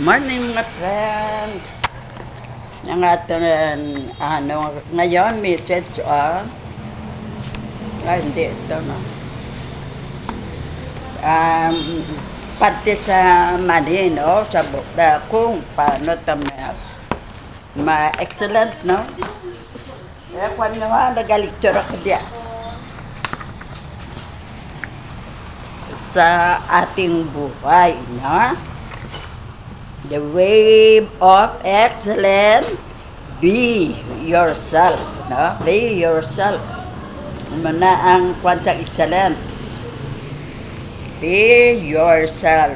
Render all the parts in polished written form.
Morning mga friend. Ang ating ngayon message hindi ito no. Parte sa money no, sa kung paano ma-excellent no. Kaya kung nga nagaliktura ko diyan sa ating buhay no. The way of excellence, be yourself, no? Be yourself. Mana ang kwan sa excellent. Be yourself.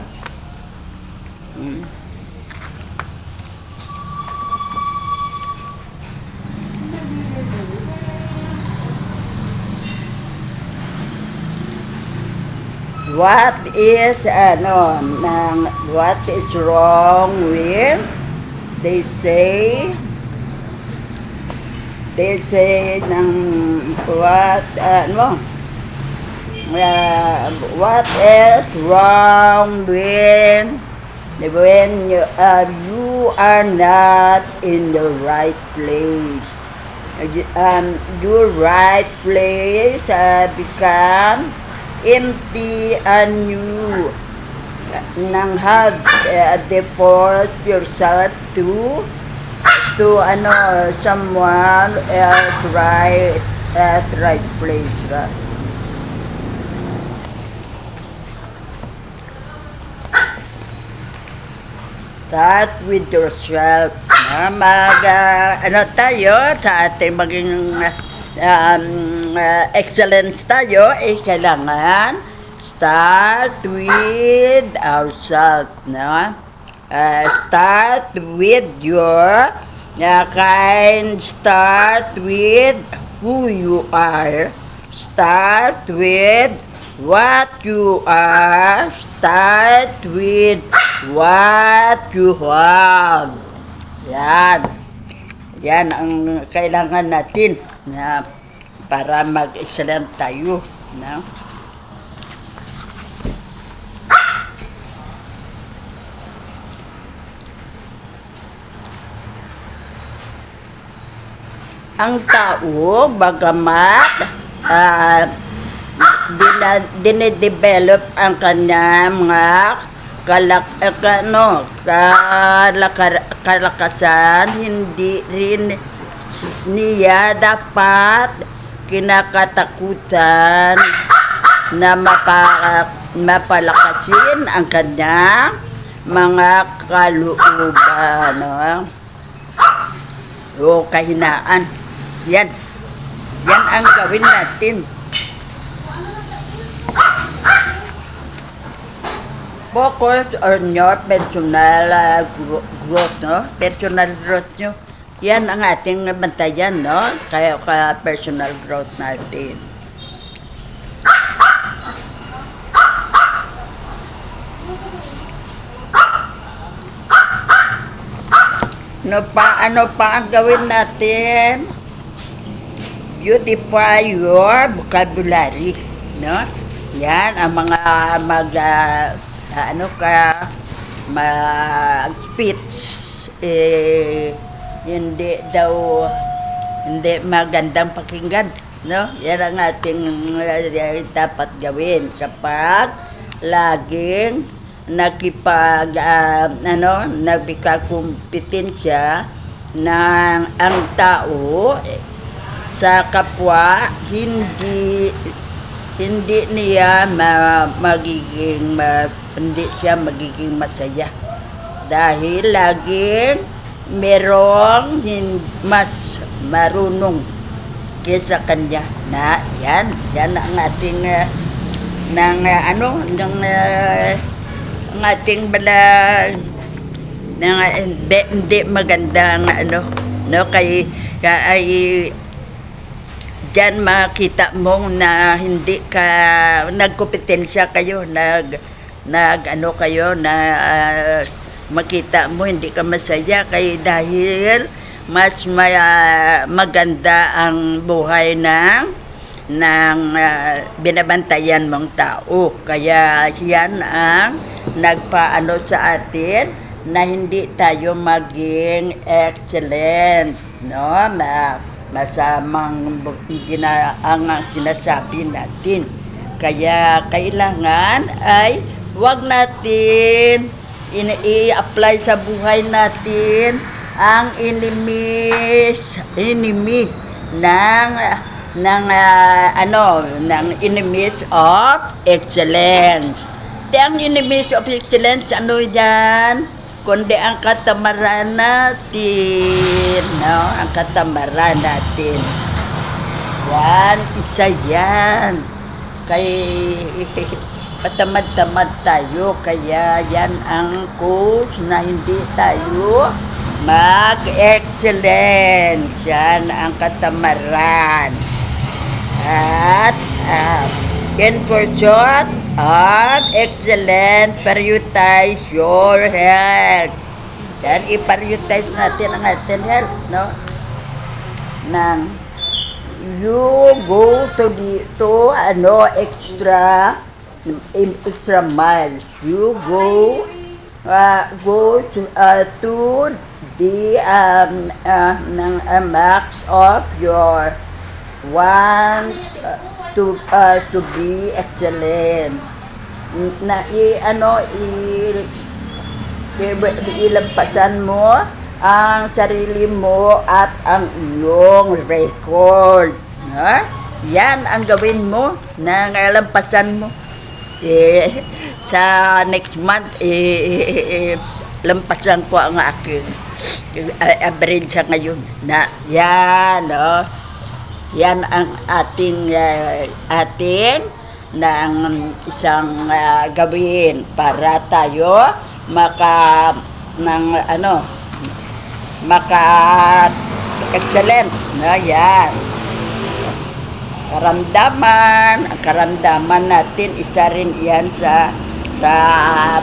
What is what is wrong with they say ng what is wrong when you are not in the right place. Your right place become empty and you have default yourself to someone else right place, right? Start with yourself. Tayo sa ating maging excellence tayo, kailangan start with ourselves, no? Start with your start with who you are, start with what you are, start with what you have. Yan ang kailangan natin na para mag-excellent tayo, no? Ang tao, bagamat dinedevelop ang kanyang mga kalakasan, hindi rin niya dapat kinakatakutan na mapalakasin ang kanyang mga kalooban, no? O kahinaan. Yan ang gawin natin. Focus on your personal growth, no? Personal growth nyo. Yan ang ating bantayan, no? Kaya personal growth natin. Ano pa ang gawin natin? Beautify your vocabulary, no? Yan ang mga mag-speech, hindi magandang pakinggan, no? Yan ang ating dapat gawin kapag laging nagkakakumpetensya ng ang tao sa kapwa, hindi siya magiging masaya dahil laging merong ang marunong kaysa kanya na yan ang ating ang ating hindi magandang kay diyan makita mong na hindi ka nagkompetensya kayo, makita mo hindi ka masaya dahil mas maganda ang buhay ng binabantayan mong tao. Kaya yan ang nagpaano sa atin na hindi tayo maging excellent, no? Masamang ang sinasabi natin. Kaya kailangan ay wag natin i-apply sa buhay natin ang enemy ng enemies of excellence. Ang enemies of excellence, ano yan? Kundi ang katamaran natin, no? Ang katamaran natin. Yan, isa yan. Kay patamad-tamad tayo, kaya yan ang cause na hindi tayo mag-excellence. Yan ang katamaran. At in pursuit of excellence, prioritize your health. Yan, i-prioritize natin ang ating health, no? Nang you go to extra miles. You go to the max of your want to be excellent. Na ilampasan mo ang sarili mo at ang iyong record. Ha? Yan ang gawin mo na lampasan mo. Sa next month, lampasan ko ang aking average sa ngayon. Na yan, no? Yan ang ating ng isang gawin para tayo excellent, no? Yan. Karamdaman natin, isa rin yan sa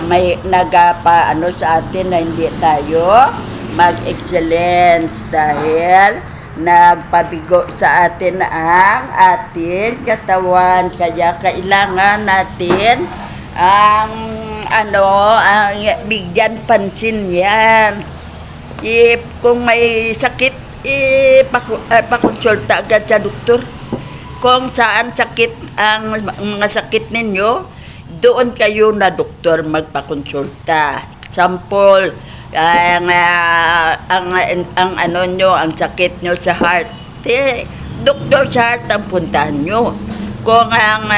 may nagpaano sa atin na hindi tayo mag-excellence dahil nagpabigo sa atin ang ating katawan. Kaya kailangan natin ang bigyan pansin yan. Kung may sakit, pakonsulta agad sa doktor. Kung saan sakit ang mga sakit ninyo, doon kayo na doktor magpakonsulta. Sample, ang sakit nyo sa heart. Doktor sa heart ang puntahan nyo. Kung ang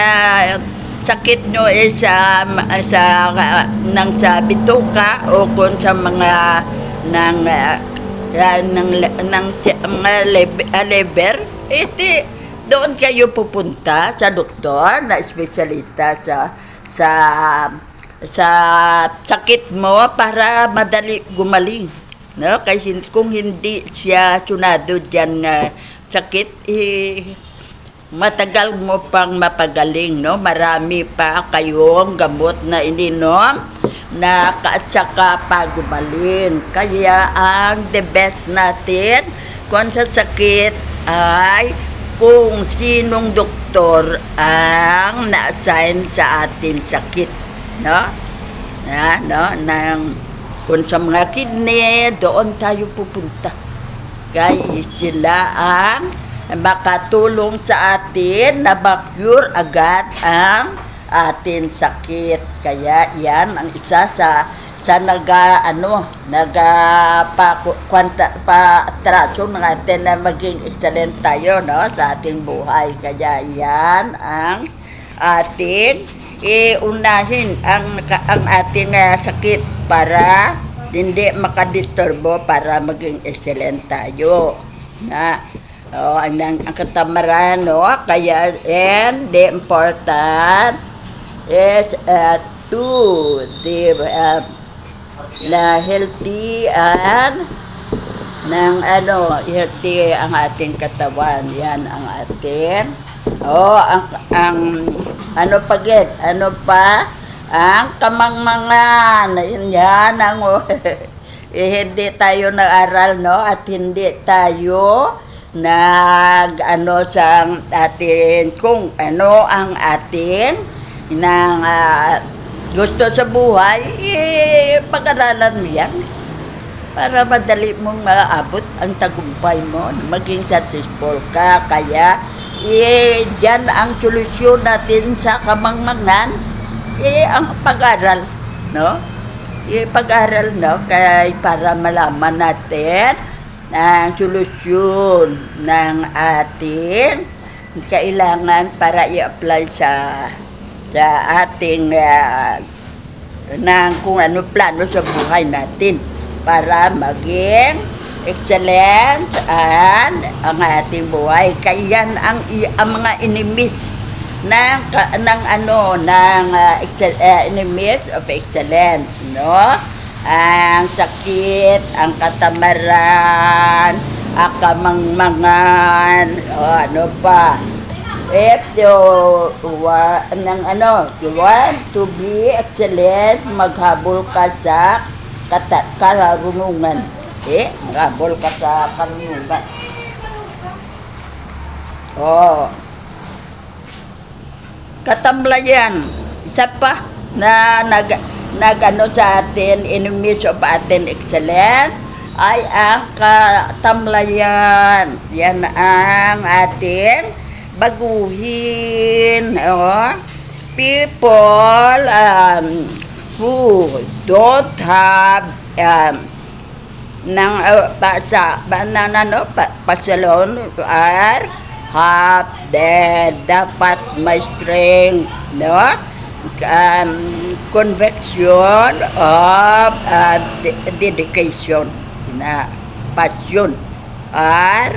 sakit nyo is sa bituka o kung sa mga liver, doon kayo pupunta sa doktor na espesyalista sa sakit mo para madali gumaling, no? Kasi kung hindi siya sunado diyan sakit, matagal mo pang mapagaling, no? Marami pa kayong gamot na ininom na at saka pa gumaling. Kaya ang the best natin kung sa sakit ay kung sinong doktor ang na-assign sa ating sakit, no? Kung sa mga kidney, doon tayo pupunta. Kaya sila ang makatulong sa atin na ma-cure agad ang ating sakit. Kaya yan ang isa sa pa-atraso ng atin na maging excellent tayo, no, sa ating buhay. Kaya yan ang ating unahin ang ating sakit para hindi makadisturbo, para maging excellent tayo. Ang katamaran, no? Kaya and the important is to the na healthy and healthy ang ating katawan. Yan ang ating ano pa ang kamangmangan. Yan ang hindi tayo nag-aral, no, at hindi tayo sa atin kung ano ang ating gusto sa buhay, pag-aralan mo yan para madali mong maabot ang tagumpay mo, maging successful ka. Kaya, dyan ang solusyon natin sa kamangmangan, ang pag-aral, no? Pag-aral, no? Kaya para malaman natin ang solusyon ng ating kailangan para i-apply sa ating ng kung ano plano sa buhay natin para maging excellent and ang ating buhay. Kaya yan ang mga enemies ng enemies of excellence, no? Ang sakit, ang katamaran, ang kamangmangan, ano pa. If you want to be excellent, maghabol ka sa karunungan. Maghabol ka sa karunungan. Katamlayan. Isa pa na nagano sa atin, enemies of atin excellent, ay ang katamlayan. Yan ang atin baguhin. People who don't have pasalon are have dapat may strength, no? Conviction of dedication na passion are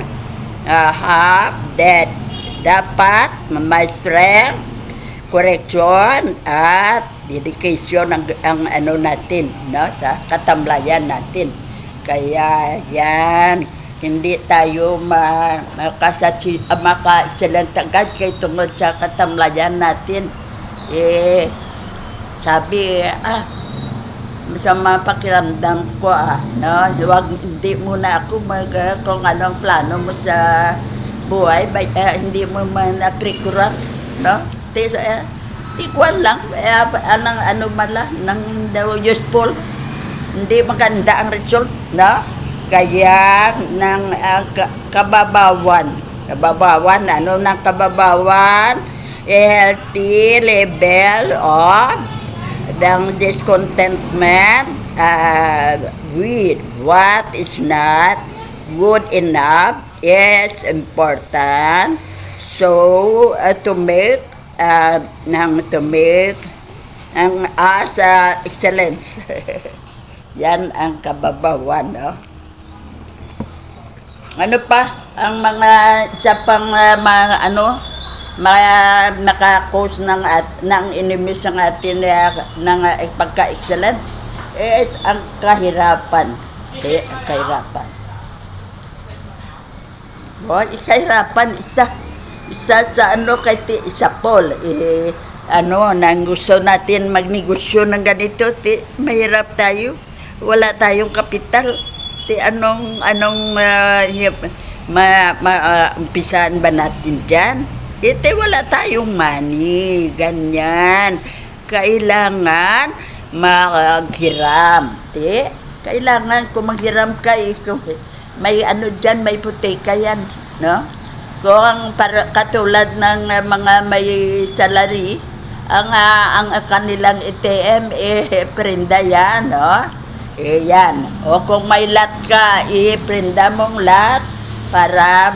have dapat may strength, correction at dedication ang ano natin, no, sa katamlayan natin. Kaya yan, hindi tayo maka-excellent agad kay tungkol sa katamlayan natin. Sabi, masama pakiramdam ko, no? Hindi muna ako kung anong plano mo sa buhay, hindi mo man aprikurat, no? Tikwan lang, ano mala, nang daw useful, hindi maganda ang result, no? Kaya, ng kababawan, ano ng kababawan, healthy level of the discontentment with what is not good enough is important. So to make ang excellence. Yan ang kababawan, no? Ano pa ang mga isa pang naka-cause ng enemies ng atin ng pagka-excellent is ang kahirapan. Kahirapan. Kahirapan isa sa isa Paul, nang gusto natin magnegosyo ng ganito, mahirap tayo, wala tayong kapital, umpisahan ba natin dyan? Wala tayong money, ganyan. Kailangan maghiram. Kailangan kung maghiram ka, may dyan, may putika yan, no? Kung katulad ng mga may salary, ang kanilang ATM, prenda yan, no? Yan. O kung may lot ka, prenda mong lot, para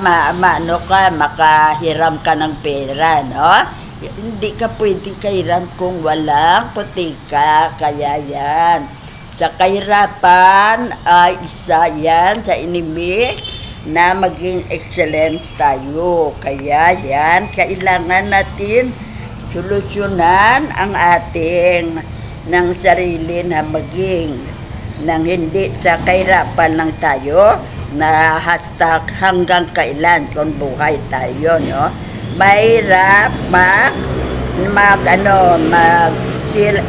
makahiram ka ng pera, no? Hindi ka pwede kahiram kung walang putika. Kaya yan, sa kahirapan ay isa yan sa enemy na maging excellence tayo. Kaya yan, kailangan natin solusyonan ang ating ng sarili na maging nang hindi sa kahirapan lang tayo, na hashtag hanggang kailan kung buhay tayo, no? Mahirap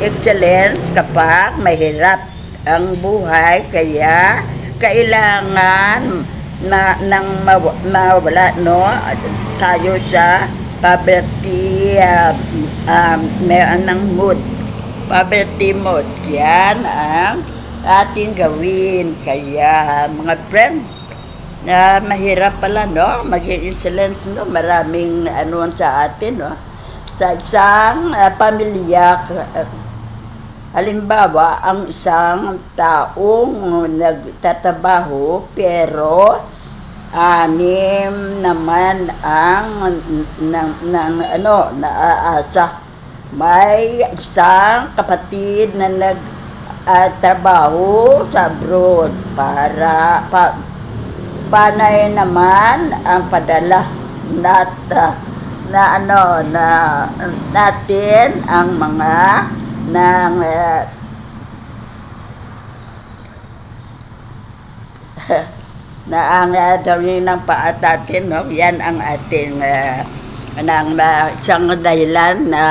excellence kapag mahirap ang buhay. Kaya kailangan nang mawala, no, tayo sa poverty ng mood poverty mode. Yan ang ating gawin. Kaya mga friend, na mahirap pala, no? Maging excellence, no? Maraming ano sa atin, no? Sa isang pamilya, halimbawa, ang isang taong nagtatrabaho pero anim naman ang naaasa. May isang kapatid na nagtrabaho sa abroad para panay naman ang padala natin ang mga na ang dawin ng paatatin, no? Yan ang ating isang dahilan na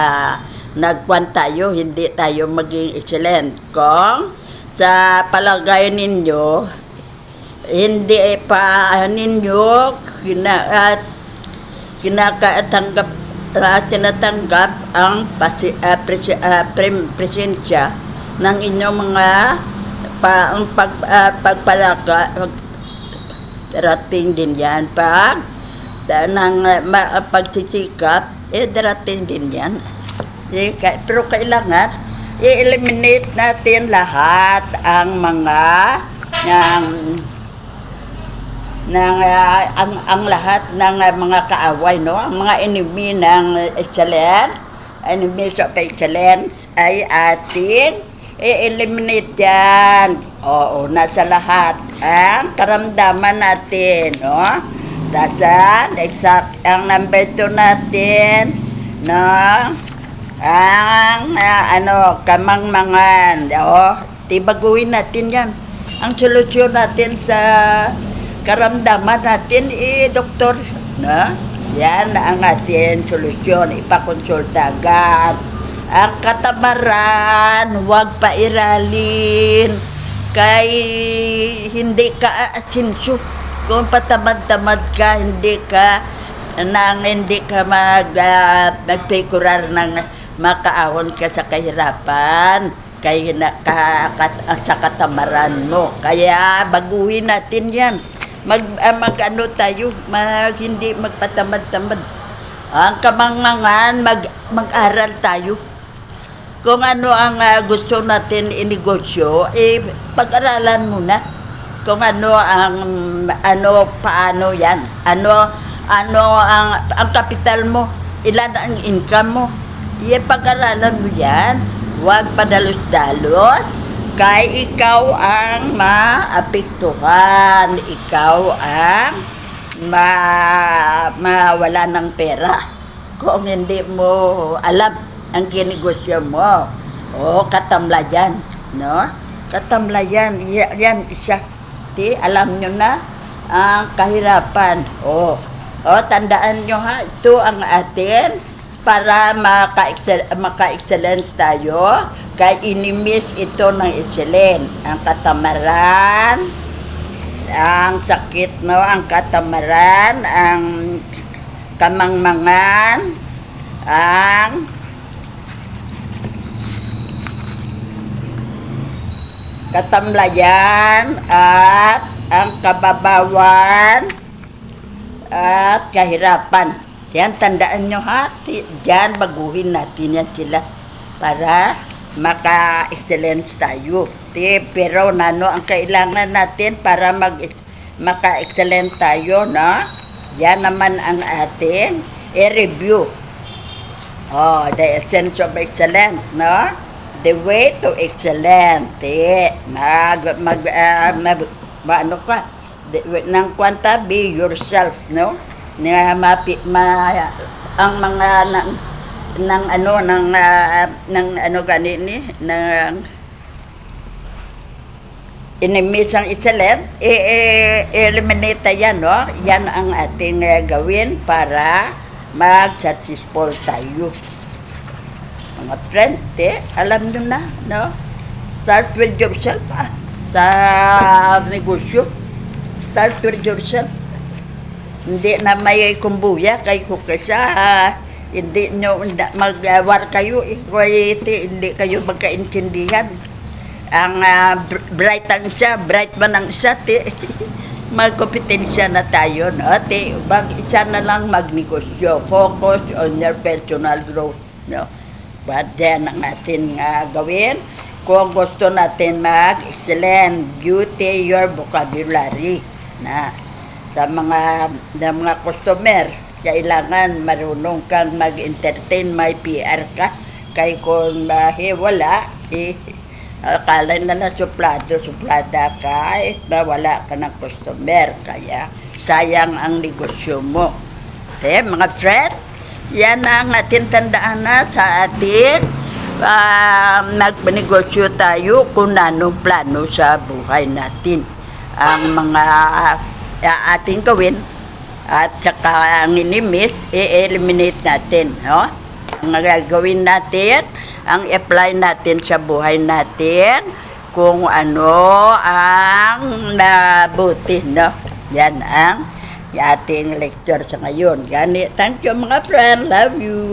nagkuhan tayo, hindi tayo maging excellent. Kung sa palagay ninyo, hindi pa ninyo tinatanggap ang presensya ng inyong mga darating din yan. Pagsisikap, darating din yan. Pero kailangan i-eliminate natin lahat ang mga ang lahat ng mga kaaway, no? Ang mga enemy ng excellence, enemies of excellence ay ating i-eliminate yan. Oo, nasa lahat ang karamdaman natin, no? Dasan, exact ang number 2 natin, no? Ang kamangmangan, tibaguhin natin yan. Ang solusyon natin sa karamdaman natin, doktor, no? Yan ang ating solusyon, ipakonsulta agad. Ang katamaran, huwag pairalin, kay hindi ka asinso. Kung patamad-tamad ka, hindi ka nagpikurar ng makaahon ka sa kahirapan, kay sa katamaran mo. Kaya baguhin natin yan. Hindi magpatamad-tamad. Ang kamangmangan, mag-aral tayo. Kung ano ang gusto natin inegosyo, pag-aralan muna. Kung paano yan. Ang kapital mo, ilan ang income mo. Pag-aralan mo yan. Huwag padalos-dalos. Kay ikaw ang maapektuhan, ikaw ang mawala ng pera kung hindi mo alam ang ginegosyo mo. Katamlayan, no? Katamlayan, yan isa. Alam nyo na ang kahirapan. Tandaan nyo ha, ito ang atin para maka-excellence tayo. Kay inimis ito ng excellent. Ang katamaran, ang sakit, no? Ang katamaran, ang kamangmangan, ang katamlayan, at ang kababawan, at kahirapan. Yan, tandaan nyo ha. Diyan, baguhin natin yan sila para maka-excellence tayo. Pero ang kailangan natin para maka-excellent tayo, no? Yan naman ang ating i-review. The essence of excellence, no? The way to excellent. Nang kwanta, be yourself, no? Ang mga enemies ang excellent, eliminate yan, no? Yan ang ating gawin para mag-successful tayo. Mga friend, alam nyo na, no? Start with yourself, sa negosyo. Start with yourself. Hindi na may kumbuya kay kukasa hindi nyo mag-war kayo, hindi kayo magkaintindihan. Ang bright ang isa, bright man ang isa, magkompetensya na tayo, no? Isa na lang magnegosyo, focus on your personal growth, no? But then ang atin gawin, kung gusto natin mag-excellent, beauty your vocabulary na sa mga customer, kailangan marunong kang mag-entertain, may PR ka. Kaya kung wala, akala na suplada ka, wala ka ng customer. Kaya sayang ang negosyo mo. Mga friend, yan ang atin tandaan na sa atin. Nagnegosyo tayo kung anong plano sa buhay natin. Ang mga ating gawin at saka ang inimis, i-eliminate natin, no? Ang gagawin natin, ang apply natin sa buhay natin, kung ano ang mabuti, no? Yan ang ating lecture sa ngayon. Thank you mga friend, love you.